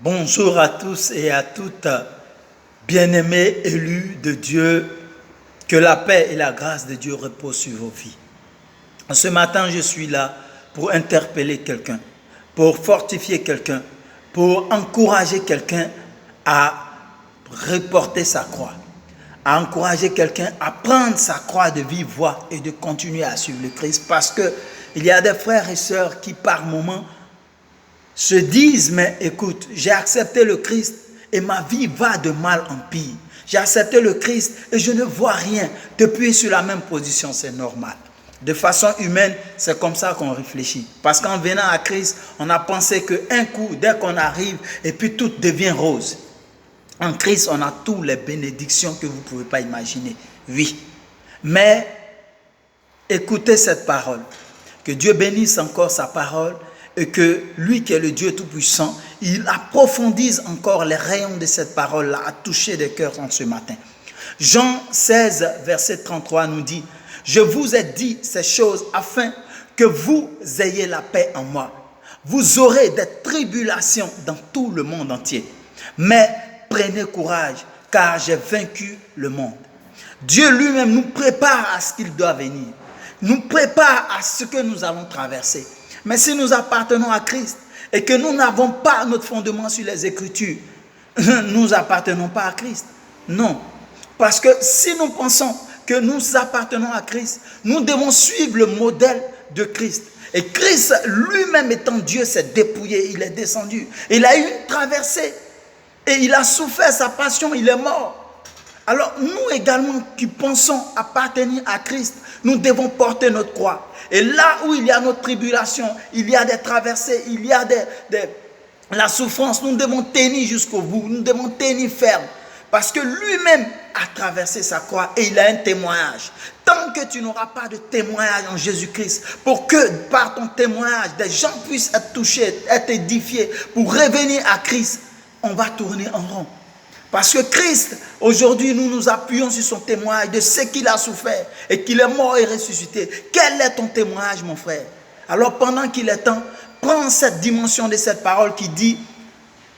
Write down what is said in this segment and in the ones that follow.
Bonjour à tous et à toutes, bien-aimés élus de Dieu, que la paix et la grâce de Dieu reposent sur vos vies. Ce matin, je suis là pour interpeller quelqu'un, pour fortifier quelqu'un, pour encourager quelqu'un à reporter sa croix, à encourager quelqu'un à prendre sa croix de vive voix et de continuer à suivre le Christ, parce qu'il y a des frères et sœurs qui par moments se disent, mais écoute, j'ai accepté le Christ et ma vie va de mal en pire. J'ai accepté le Christ et je ne vois rien. Depuis sur la même position, c'est normal. De façon humaine, c'est comme ça qu'on réfléchit. Parce qu'en venant à Christ, on a pensé qu'un coup, dès qu'on arrive, et puis tout devient rose. En Christ, on a toutes les bénédictions que vous ne pouvez pas imaginer. Oui. Mais écoutez cette parole. Que Dieu bénisse encore sa parole. Et que lui qui est le Dieu Tout-Puissant, il approfondisse encore les rayons de cette parole-là à toucher des cœurs en ce matin. Jean 16, verset 33 nous dit, « Je vous ai dit ces choses afin que vous ayez la paix en moi. Vous aurez des tribulations dans tout le monde entier. Mais prenez courage, car j'ai vaincu le monde. » Dieu lui-même nous prépare à ce qu'il doit venir. Nous prépare à ce que nous allons traverser. Mais si nous appartenons à Christ et que nous n'avons pas notre fondement sur les Écritures, nous n'appartenons pas à Christ. Non. Parce que si nous pensons que nous appartenons à Christ, nous devons suivre le modèle de Christ. Et Christ lui-même étant Dieu s'est dépouillé, il est descendu. Il a eu une traversée et il a souffert sa passion, il est mort. Alors nous également qui pensons appartenir à Christ, nous devons porter notre croix. Et là où il y a notre tribulation, il y a des traversées, il y a la souffrance, nous devons tenir jusqu'au bout, nous devons tenir ferme. Parce que lui-même a traversé sa croix et il a un témoignage. Tant que tu n'auras pas de témoignage en Jésus-Christ, pour que par ton témoignage, des gens puissent être touchés, être édifiés, pour revenir à Christ, on va tourner en rond. Parce que Christ, aujourd'hui, nous nous appuyons sur son témoignage de ce qu'il a souffert et qu'il est mort et ressuscité. Quel est ton témoignage, mon frère? Alors, pendant qu'il est temps, prends cette dimension de cette parole qui dit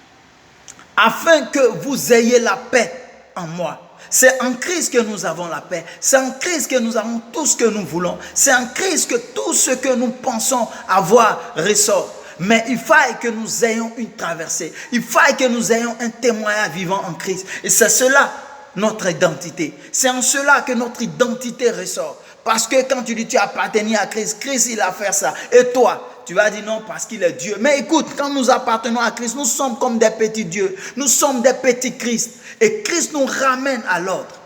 « Afin que vous ayez la paix en moi ». C'est en Christ que nous avons la paix. C'est en Christ que nous avons tout ce que nous voulons. C'est en Christ que tout ce que nous pensons avoir ressort. Mais il faille que nous ayons une traversée. Il faille que nous ayons un témoignage vivant en Christ. Et c'est cela notre identité. C'est en cela que notre identité ressort. Parce que quand tu dis tu appartiens à Christ, Christ il a fait ça. Et toi, tu vas dire non parce qu'il est Dieu. Mais écoute, quand nous appartenons à Christ, nous sommes comme des petits dieux. Nous sommes des petits Christ. Et Christ nous ramène à l'ordre.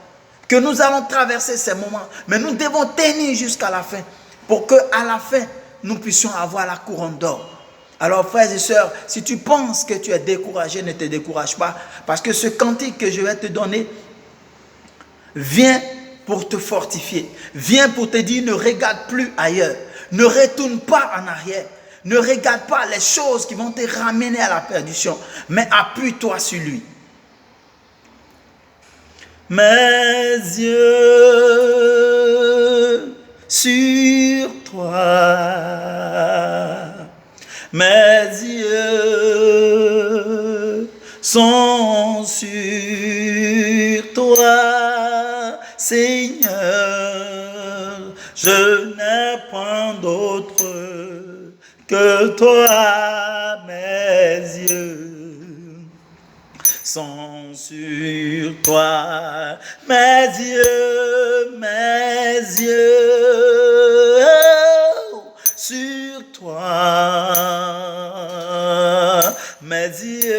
Que nous allons traverser ces moments. Mais nous devons tenir jusqu'à la fin. Pour qu'à la fin, nous puissions avoir la couronne d'or. Alors frères et sœurs, si tu penses que tu es découragé, ne te décourage pas. Parce que ce cantique que je vais te donner vient pour te fortifier. Vient pour te dire ne regarde plus ailleurs. Ne retourne pas en arrière. Ne regarde pas les choses qui vont te ramener à la perdition. Mais appuie-toi sur lui. Mes yeux sur toi. Mes yeux sont sur toi, Seigneur. Je n'ai point d'autre que toi. Mes yeux sont sur toi. Mes yeux sur toi. Mes yeux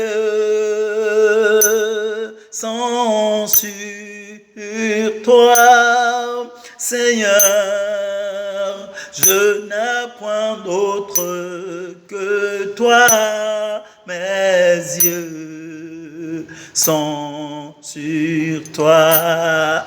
sont sur toi, Seigneur. Je n'ai point d'autre que toi. Mes yeux sont sur toi.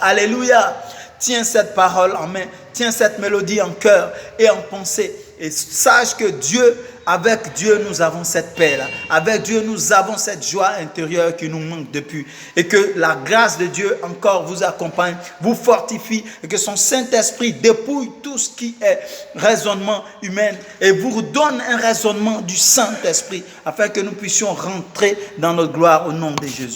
Alléluia. Tiens cette parole en main, tiens cette mélodie en cœur et en pensée. Et sache que Dieu avec Dieu, nous avons cette paix-là. Avec Dieu, nous avons cette joie intérieure qui nous manque depuis. Et que la grâce de Dieu encore vous accompagne, vous fortifie, et que son Saint-Esprit dépouille tout ce qui est raisonnement humain et vous donne un raisonnement du Saint-Esprit afin que nous puissions rentrer dans notre gloire au nom de Jésus.